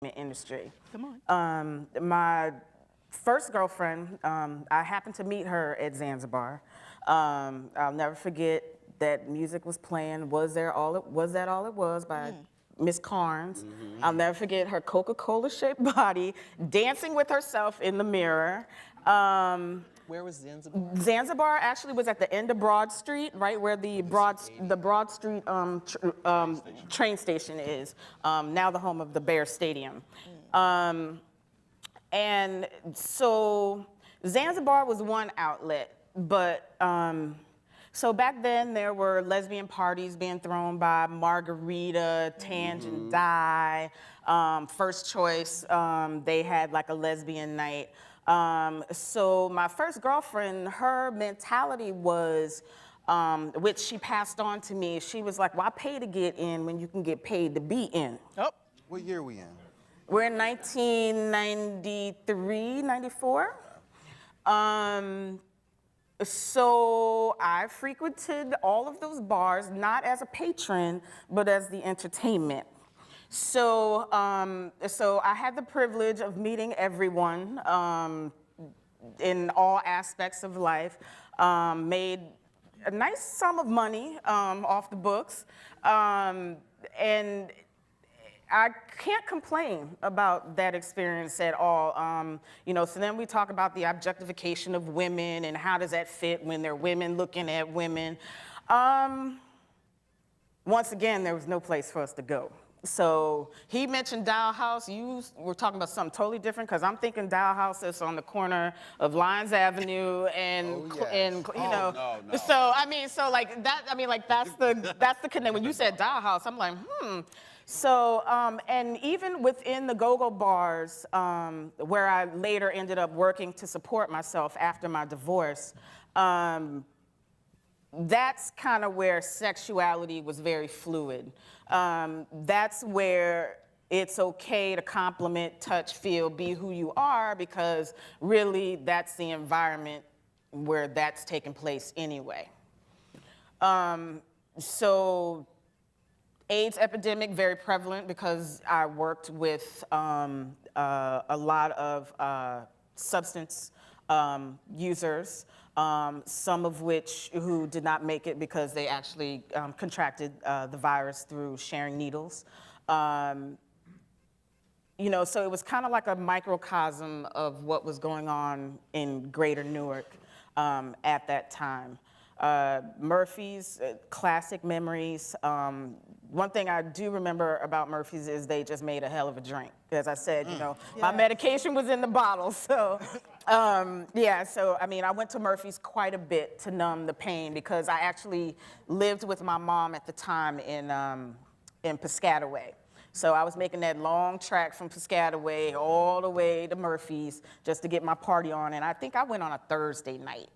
industry. Come on. My first girlfriend, I happened to meet her at Zanzibar. I'll never forget that music was playing. Was that all it was by Miss Carnes. I'll never forget her Coca-Cola shaped body dancing with herself in the mirror. Where was Zanzibar? Zanzibar actually was at the end of Broad Street, right where the Broad Street train station is, now the home of the Bears Stadium. And so Zanzibar was one outlet, but so back then there were lesbian parties being thrown by Margarita, Tangent Dye, First Choice. They had like a lesbian night. So my first girlfriend, her mentality was, which she passed on to me, she was like, why pay to get in when you can get paid to be in? Oh. What year are we in? We're in 1993, 94. So I frequented all of those bars, not as a patron, but as the entertainment. So, so I had the privilege of meeting everyone in all aspects of life, made a nice sum of money off the books, and I can't complain about that experience at all. You know, so then we talk about the objectification of women and how does that fit when they're women looking at women. Once again, there was no place for us to go. So he mentioned Dial House. You were talking about something totally different because I'm thinking Dial House is on the corner of Lyons Avenue and you know. No. So I mean, so like that. I mean, like that's the connection. When you said Dial House, I'm like, So and even within the go-go bars, where I later ended up working to support myself after my divorce. That's kind of where sexuality was very fluid. That's where it's okay to compliment, touch, feel, be who you are, because really that's the environment where that's taking place anyway. So AIDS epidemic, very prevalent because I worked with a lot of substance users, some of which who did not make it because they actually contracted the virus through sharing needles. You know, so it was kind of like a microcosm of what was going on in greater Newark at that time. Murphy's, classic memories. One thing I do remember about Murphy's is they just made a hell of a drink. As I said, you know, my medication was in the bottle, so yeah. So I mean, I went to Murphy's quite a bit to numb the pain because I actually lived with my mom at the time in Piscataway. So I was making that long track from Piscataway all the way to Murphy's just to get my party on, and I think I went on a Thursday night.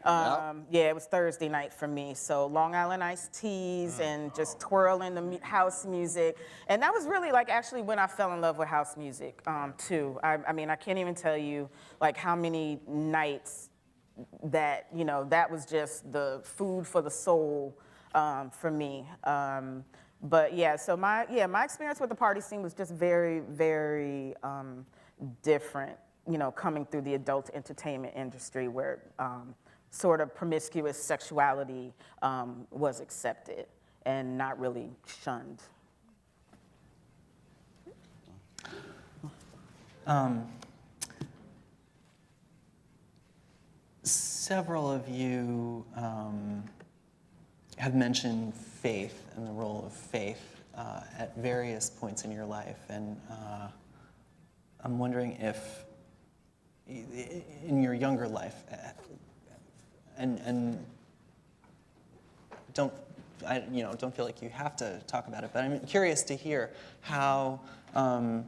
Yeah, it was Thursday night for me. So Long Island iced teas and just twirling the house music. And that was really like actually when I fell in love with house music too. I mean, I can't even tell you like how many nights that, you know, that was just the food for the soul for me. But yeah, so my experience with the party scene was just very, very different, you know, coming through the adult entertainment industry where sort of promiscuous sexuality was accepted and not really shunned. Several of you have mentioned faith and the role of faith at various points in your life, and I'm wondering if in your younger life, and don't feel like you have to talk about it, but I'm curious to hear how some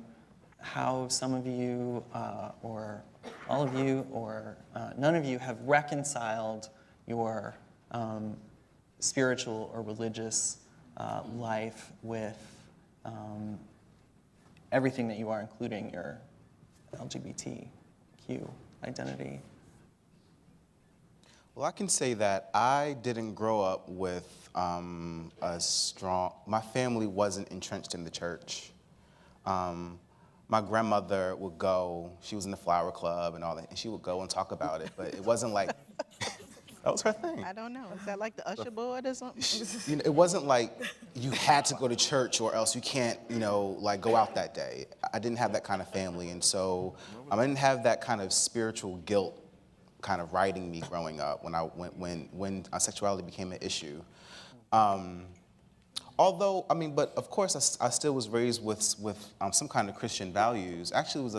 of you, or all of you, or none of you have reconciled your spiritual or religious life with everything that you are, including your LGBTQ identity. Well, I can say that I didn't grow up with my family wasn't entrenched in the church. my grandmother would go, she was in the flower club and all that, and she would go and talk about it, but it wasn't like, that was her thing. I don't know. Is that like the usher board or something? You know, it wasn't like you had to go to church or else you can't, you know, like go out that day. I didn't have that kind of family, and so I didn't have that kind of spiritual guilt kind of riding me growing up when sexuality became an issue. Although, I mean, but of course I still was raised with some kind of Christian values. Actually,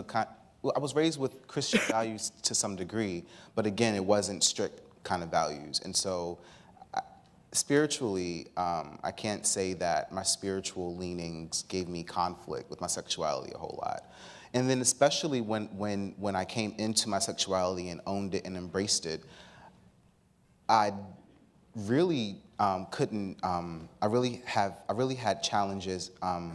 I was raised with Christian values to some degree, but again, it wasn't strict kind of values. And so spiritually, I can't say that my spiritual leanings gave me conflict with my sexuality a whole lot. And then especially when I came into my sexuality and owned it and embraced it, I really couldn't, I really had challenges, I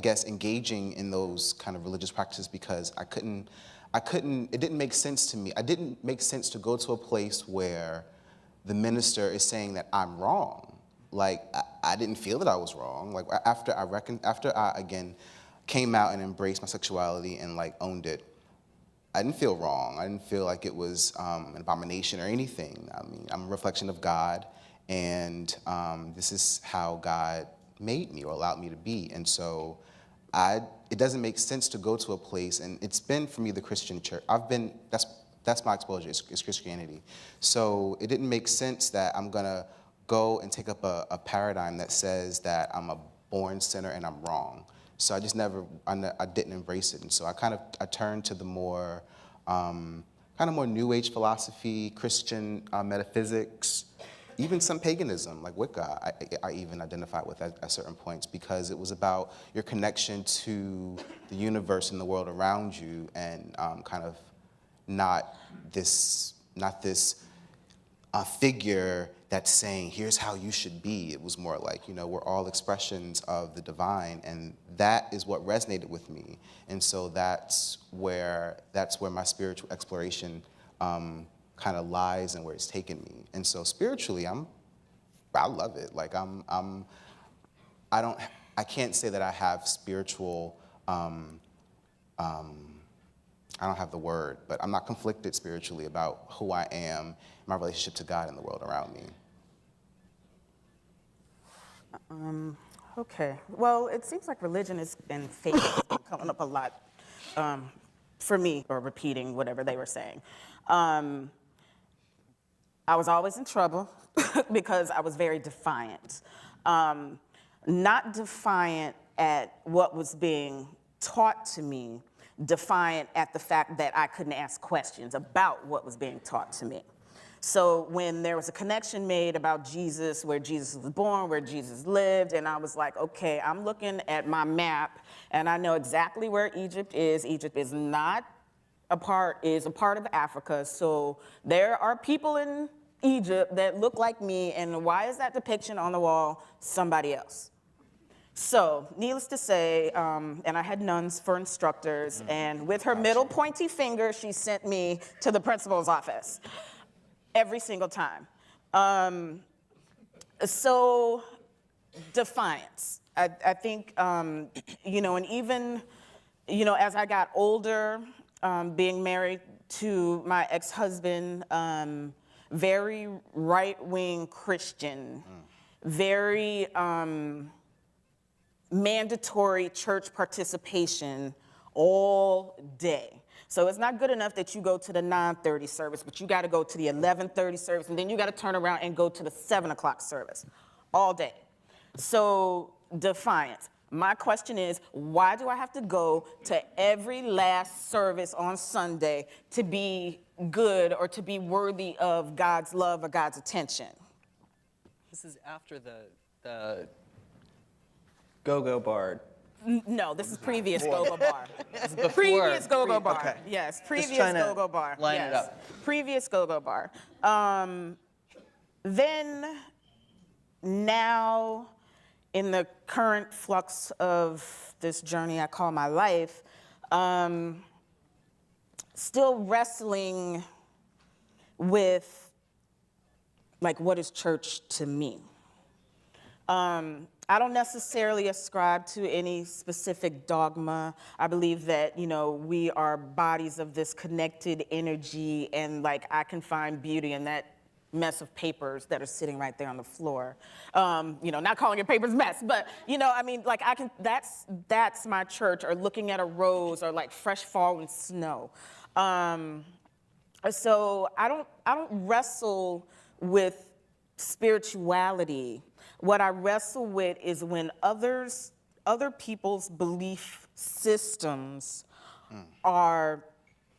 guess, engaging in those kind of religious practices because it didn't make sense to me. It didn't make sense to go to a place where the minister is saying that I'm wrong. Like, I didn't feel that I was wrong. Like, after I again came out and embraced my sexuality and like owned it, I didn't feel wrong. I didn't feel like it was an abomination or anything. I mean, I'm a reflection of God, and this is how God made me or allowed me to be. And so it doesn't make sense to go to a place, and it's been for me the Christian church. That's my exposure, is Christianity. So it didn't make sense that I'm gonna go and take up a paradigm that says that I'm a born sinner and I'm wrong. So I just I didn't embrace it. And so I turned to the more, kind of more New Age philosophy, Christian metaphysics, even some paganism, like Wicca, I even identified with at certain points because it was about your connection to the universe and the world around you, and kind of not this figure that's saying, here's how you should be. It was more like, you know, we're all expressions of the divine, and that is what resonated with me. And so that's where my spiritual exploration kind of lies and where it's taken me. And so spiritually, I love it. Like I can't say that I have spiritual, I don't have the word, but I'm not conflicted spiritually about who I am, my relationship to God and the world around me. Okay. Well, it seems like religion and faith has been coming up a lot for me, or repeating whatever they were saying. I was always in trouble because I was very defiant. Not defiant at what was being taught to me, defiant at the fact that I couldn't ask questions about what was being taught to me. So when there was a connection made about Jesus, where Jesus was born, where Jesus lived, and I was like, okay, I'm looking at my map, and I know exactly where Egypt is. Egypt is not is a part of Africa, so there are people in Egypt that look like me, and why is that depiction on the wall somebody else? So, needless to say, and I had nuns for instructors, and with her middle pointy finger, she sent me to the principal's office every single time. So, defiance. I think, you know, and even, you know, as I got older, being married to my ex-husband, very right-wing Christian, very mandatory church participation all day. So it's not good enough that you go to the 9:30 service, but you got to go to the 11:30 service, and then you got to turn around and go to the 7 o'clock service all day. So defiance. My question is, why do I have to go to every last service on Sunday to be good or to be worthy of God's love or God's attention? This is after the go-go bar. No, this is previous go-go bar. Before, Previous go-go bar. okay. Yes, previous trying to go-go bar. line yes. it up. Previous go-go bar. Then, now, in the current flux of this journey I call my life, still wrestling with, like, what is church to me? I don't necessarily ascribe to any specific dogma. I believe that, we are bodies of this connected energy, and like I can find beauty in that mess of papers that are sitting right there on the floor. Not calling it papers mess, but like that's my church, or looking at a rose, or like fresh fallen snow. So I don't wrestle with spirituality. What I wrestle with is when other people's belief systems are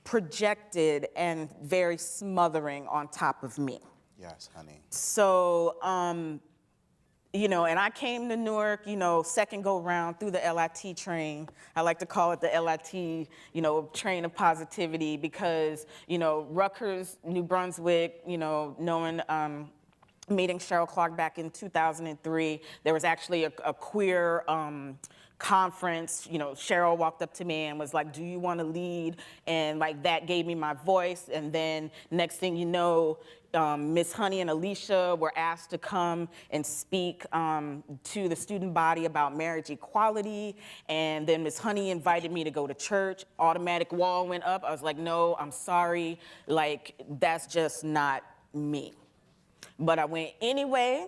projected and very smothering on top of me. Yes, honey. So, and I came to Newark, second go round through the LIT train. I like to call it the LIT, train of positivity, because, Rutgers, New Brunswick, knowing, meeting Cheryl Clark back in 2003, there was actually a queer conference. Cheryl walked up to me and was like, do you want to lead? And like that gave me my voice. And then next thing you know, Miss Honey and Alicia were asked to come and speak to the student body about marriage equality. And then Miss Honey invited me to go to church. Automatic wall went up. I was like, no, I'm sorry. Like, that's just not me. But I went anyway.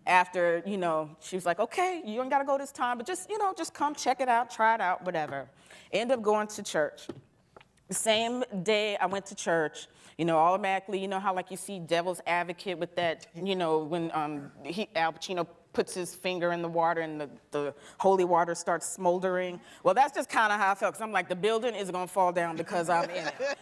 After, she was like, okay, you ain't gotta go this time, but just come check it out, try it out, whatever. End up going to church. The same day I went to church, automatically, how like you see Devil's Advocate with that, when Al Pacino puts his finger in the water and the holy water starts smoldering. Well, that's just kind of how I felt, because I'm like, the building is gonna fall down because I'm in it.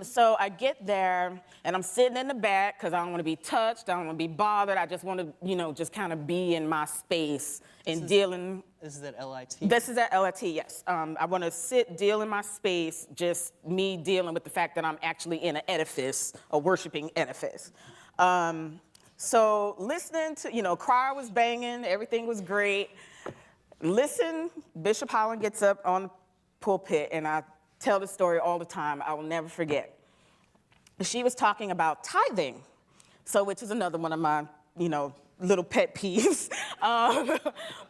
So I get there and I'm sitting in the back because I don't want to be touched, I don't want to be bothered. I just want to, just kind of be in my space and dealing. This is at LIT? This is at LIT, yes. I want to deal in my space, just me dealing with the fact that I'm actually in an edifice, a worshiping edifice. So listening to, choir was banging, everything was great. Bishop Holland gets up on the pulpit, and I tell the story all the time, I will never forget. She was talking about tithing, which is another one of my, little pet peeves. And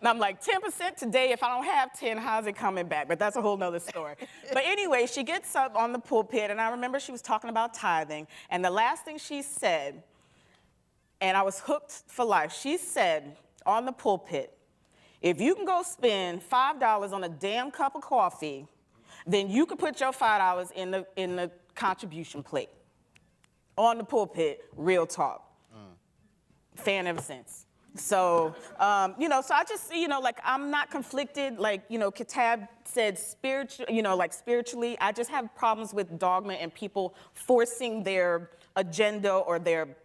I'm like, 10% today, if I don't have 10, how's it coming back? But that's a whole nother story. But anyway, she gets up on the pulpit, and I remember she was talking about tithing, and the last thing she said, and I was hooked for life, she said on the pulpit, if you can go spend $5 on a damn cup of coffee, then you could put your $5 in the contribution plate. On the pulpit, real talk. Fan ever since. So, so I just, like, I'm not conflicted. Like, Kitab said, spiritually, I just have problems with dogma and people forcing their agenda or their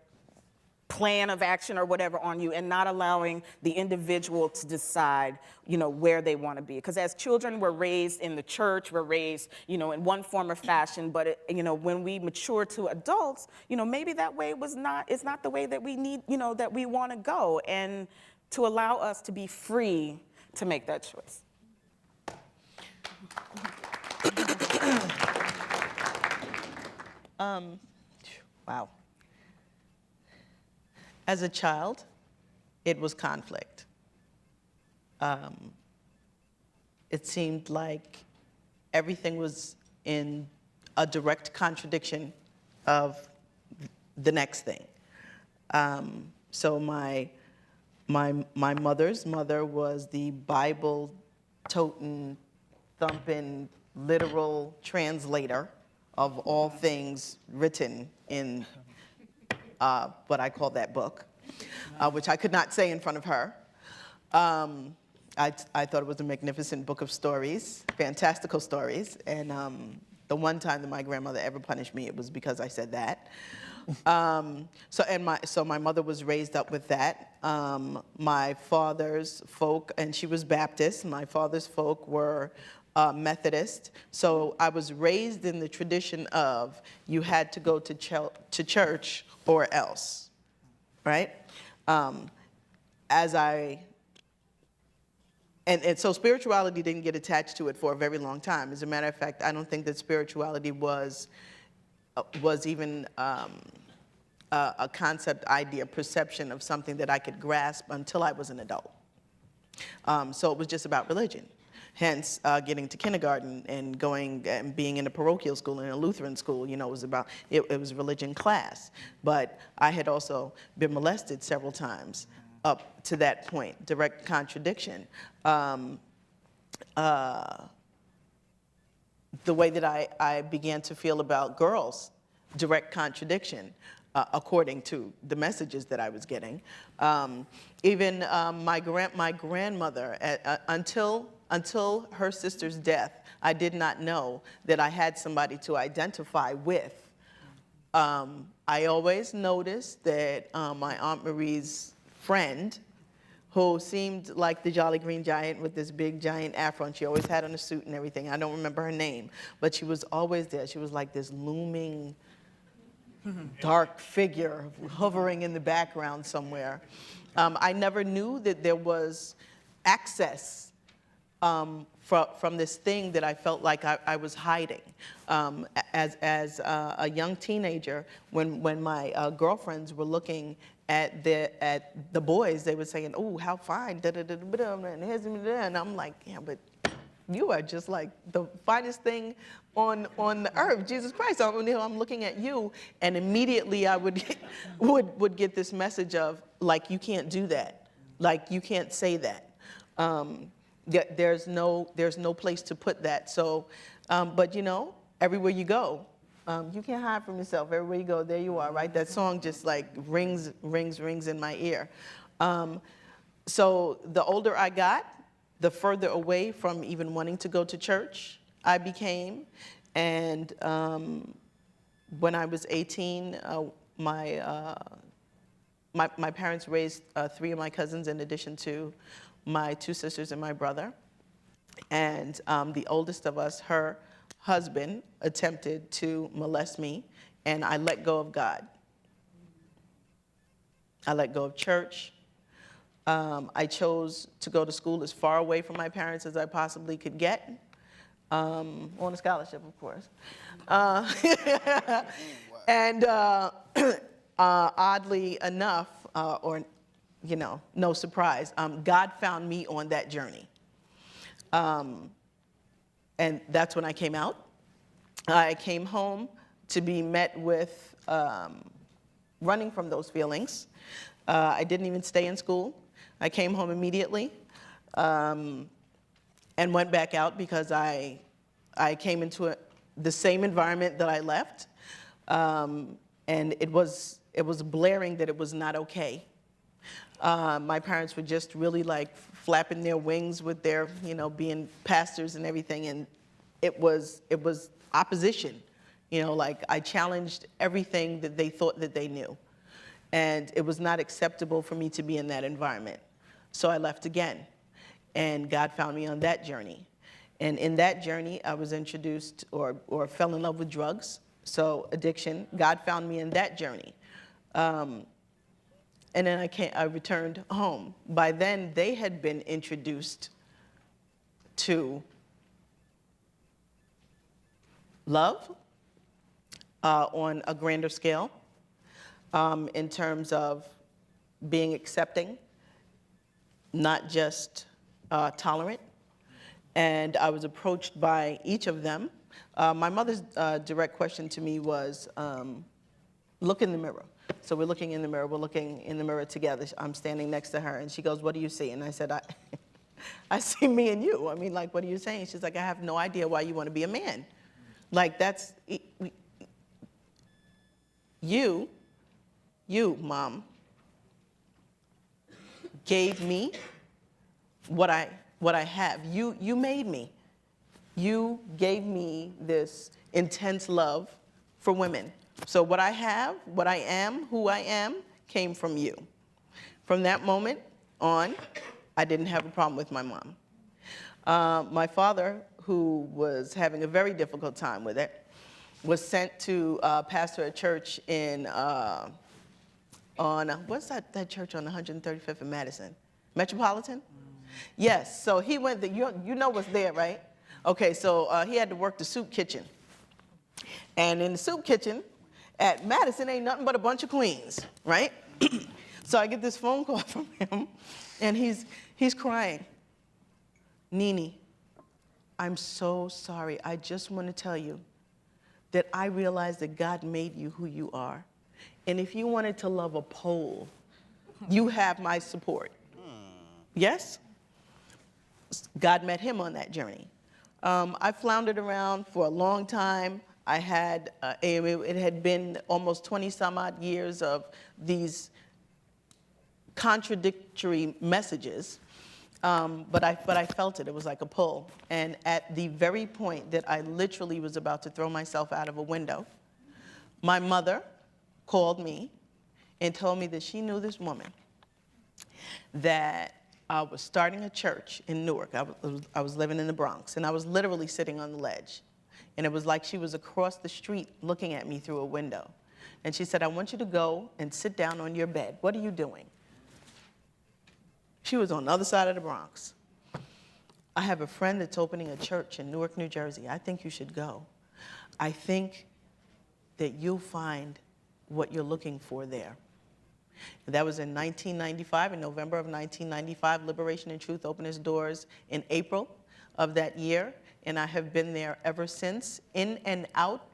plan of action or whatever on you, and not allowing the individual to decide, where they want to be. Because as children, we're raised in the church, we're raised, in one form or fashion, but when we mature to adults, maybe that way is not the way that we need, that we want to go, and to allow us to be free to make that choice. Wow. As a child, it was conflict. It seemed like everything was in a direct contradiction of the next thing. So my mother's mother was the Bible-toting, thumping, literal translator of all things written in what I call that book, which I could not say in front of her. I thought it was a magnificent book of stories, fantastical stories, and the one time that my grandmother ever punished me, it was because I said that. So my mother was raised up with that. My father's folk, and she was Baptist, my father's folk were Methodist. So I was raised in the tradition of you had to go to church or else, right? And so spirituality didn't get attached to it for a very long time. As a matter of fact, I don't think that spirituality was even a concept, idea, perception of something that I could grasp until I was an adult. So it was just about religion. Hence, getting to kindergarten and going and being in a parochial school and a Lutheran school, you know, it was religion class. But I had also been molested several times up to that point, direct contradiction. The way that I began to feel about girls, direct contradiction, according to the messages that I was getting. Even my grandmother, until her sister's death, I did not know that I had somebody to identify with. I always noticed that my Aunt Marie's friend, who seemed like the Jolly Green Giant with this big giant afro, and she always had on a suit and everything. I don't remember her name, but she was always there. She was like this looming, dark figure hovering in the background somewhere. I never knew that there was access from this thing that I felt like I was hiding. As a young teenager, when my girlfriends were looking at the boys, they were saying, "Oh, how fine, and I'm like, yeah, but you are just like the finest thing on the earth, Jesus Christ. I'm looking at you, and immediately I would get this message of, like, you can't do that, like, you can't say that. There's no place to put that. So, but you know, everywhere you go, you can't hide from yourself. Everywhere you go, there you are, right? That song just like rings in my ear. So the older I got, the further away from even wanting to go to church I became. And when I was 18, my parents raised 3 of my cousins in addition to my 2 sisters and my brother. And the oldest of us, her husband, attempted to molest me, and I let go of God. I let go of church. I chose to go to school as far away from my parents as I possibly could get, on a scholarship, of course. And oddly enough, or you know, no surprise, God found me on that journey. And that's when I came out. I came home to be met with running from those feelings. I didn't even stay in school. I came home immediately and went back out because I came into the same environment that I left. And it was blaring that it was not okay. My parents were just really like flapping their wings with their, you know, being pastors and everything, and it was opposition. You know, like I challenged everything that they thought that they knew, and it was not acceptable for me to be in that environment. So I left again, and God found me on that journey. And in that journey, I was introduced or fell in love with drugs, so addiction. God found me in that journey. And then I returned home. By then, they had been introduced to love on a grander scale, in terms of being accepting, not just tolerant. And I was approached by each of them. My mother's direct question to me was, look in the mirror. So we're looking in the mirror. We're looking in the mirror together. I'm standing next to her, and she goes, "What do you see?" And I said, I see me and you. I mean, like, what are you saying? She's like, "I have no idea why you want to be a man. Like, that's, you, Mom, gave me what I have. You made me. You gave me this intense love for women. So what I have, what I am, who I am, came from you." From that moment on, I didn't have a problem with my mom. My father, who was having a very difficult time with it, was sent to pastor a church in, what's that church on 135th and Madison? Metropolitan? Yes, so he went, you know what's there, right? Okay, so he had to work the soup kitchen. And in the soup kitchen, at Madison ain't nothing but a bunch of queens, right? So I get this phone call from him, and he's crying. Nene, I'm so sorry. I just want to tell you that I realize that God made you who you are. And if you wanted to love a Pole, you have my support. Yes? God met him on that journey. I floundered around for a long time. I had, it had been almost 20 some odd years of these contradictory messages, but I felt it. It was like a pull. And at the very point that I literally was about to throw myself out of a window, my mother called me and told me that she knew this woman, that I was starting a church in Newark. I was living in the Bronx, and I was literally sitting on the ledge. And it was like she was across the street looking at me through a window. And she said, I want you to go and sit down on your bed. What are you doing? She was on the other side of the Bronx. I have a friend that's opening a church in Newark, New Jersey. I think you should go. I think that you'll find what you're looking for there. And that was in 1995, in November of 1995. Liberation and Truth opened its doors in April of that year, and I have been there ever since, in and out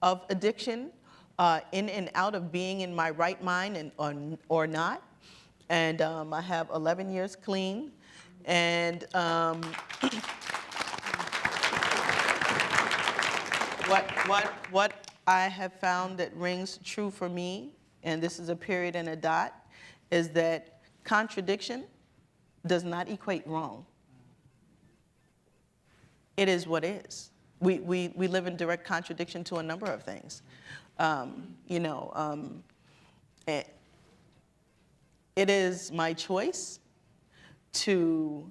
of addiction, in and out of being in my right mind or not. And I have 11 years clean, and what I have found that rings true for me, and this is a period and a dot, is that contradiction does not equate wrong. It is what is. We live in direct contradiction to a number of things. It is my choice to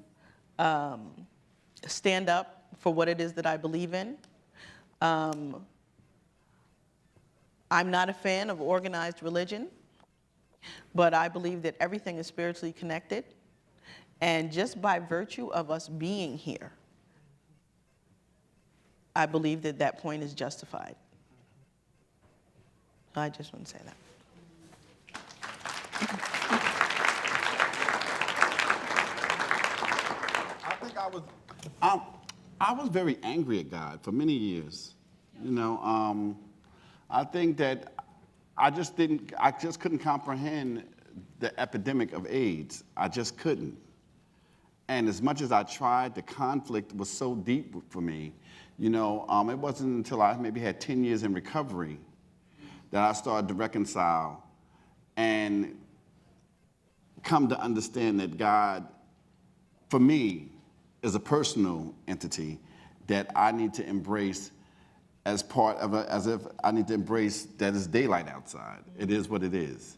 stand up for what it is that I believe in. I'm not a fan of organized religion, but I believe that everything is spiritually connected. And just by virtue of us being here, I believe that that point is justified. I just want to say that. I was very angry at God for many years. I think that I just couldn't comprehend the epidemic of AIDS. I just couldn't. And as much as I tried, the conflict was so deep for me. It wasn't until I maybe had 10 years in recovery that I started to reconcile and come to understand that God, for me, is a personal entity that I need to embrace as part of as if I need to embrace that it's daylight outside. It is what it is.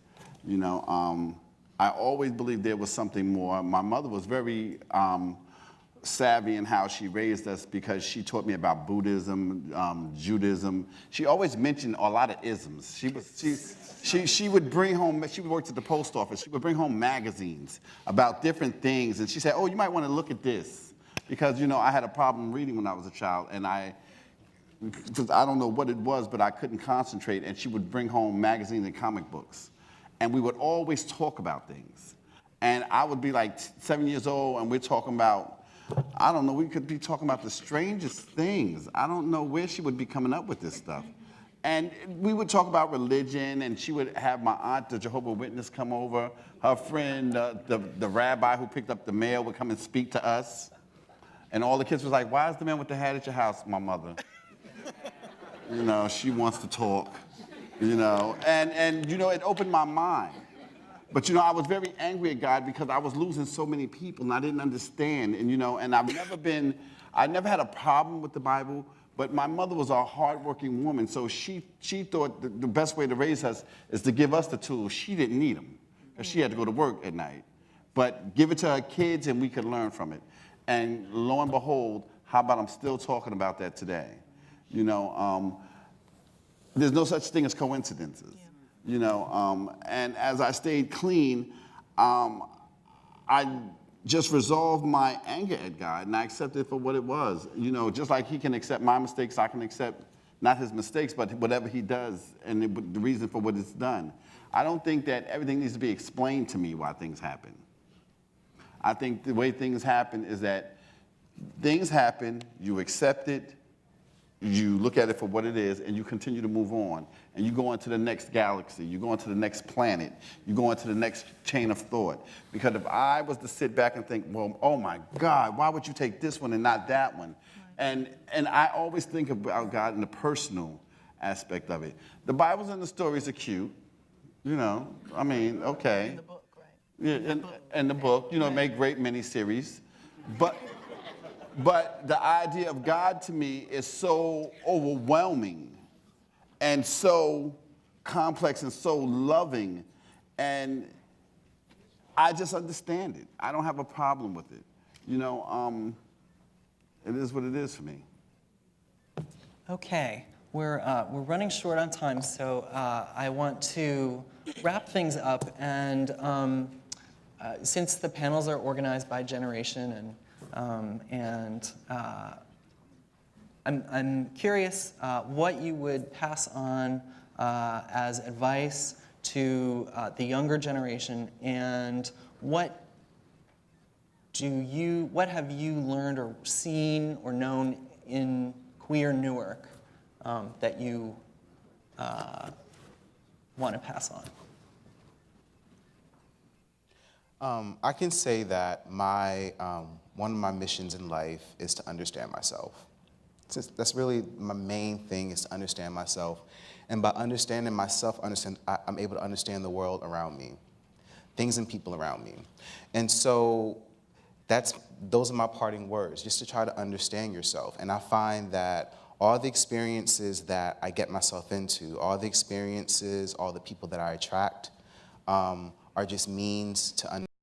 I always believed there was something more. My mother was very savvy in how she raised us because she taught me about Buddhism, Judaism. She always mentioned a lot of isms. She would bring home, she worked at the post office, she would bring home magazines about different things, and she said, oh, you might want to look at this. Because, I had a problem reading when I was a child, and I don't know what it was, but I couldn't concentrate, and she would bring home magazines and comic books. And we would always talk about things. And I would be like 7 years old, and we're talking about, I don't know, we could be talking about the strangest things. I don't know where she would be coming up with this stuff. And we would talk about religion, and she would have my aunt, the Jehovah's Witness, come over. Her friend, the rabbi who picked up the mail, would come and speak to us. And all the kids was like, why is the man with the hat at your house? My mother. She wants to talk, and it opened my mind. But, I was very angry at God because I was losing so many people, and I didn't understand. And I never had a problem with the Bible, but my mother was a hardworking woman, so she thought the best way to raise us is to give us the tools. She didn't need them, because she had to go to work at night. But give it to her kids, and we could learn from it. And lo and behold, how about I'm still talking about that today? There's no such thing as coincidences. And as I stayed clean, I just resolved my anger at God, and I accepted it for what it was. Just like He can accept my mistakes, I can accept not his mistakes, but whatever he does and the reason for what it's done. I don't think that everything needs to be explained to me why things happen. I think the way things happen is that things happen, you accept it, you look at it for what it is, and you continue to move on. And you go on to the next galaxy, you go on to the next planet, you go on to the next chain of thought. Because if I was to sit back and think, well, oh my God, why would you take this one and not that one? And I always think about God in the personal aspect of it. The Bibles and the stories are cute, you know, I mean, okay. In the book, right? Yeah, in the book, you know, make great miniseries. But the idea of God to me is so overwhelming and so complex and so loving, and I just understand it. I don't have a problem with it. You know, it is what it is for me. Okay, we're running short on time, so I want to wrap things up. And since the panels are organized by generation, I'm curious what you would pass on as advice to the younger generation, and what have you learned or seen or known in queer Newark that you want to pass on? I can say that one of my missions in life is to understand myself. That's really my main thing, is to understand myself. And by understanding myself, I'm able to understand the world around me, things and people around me. And so those are my parting words, just to try to understand yourself. And I find that all the experiences that I get myself into, all the experiences, all the people that I attract, are just means to understand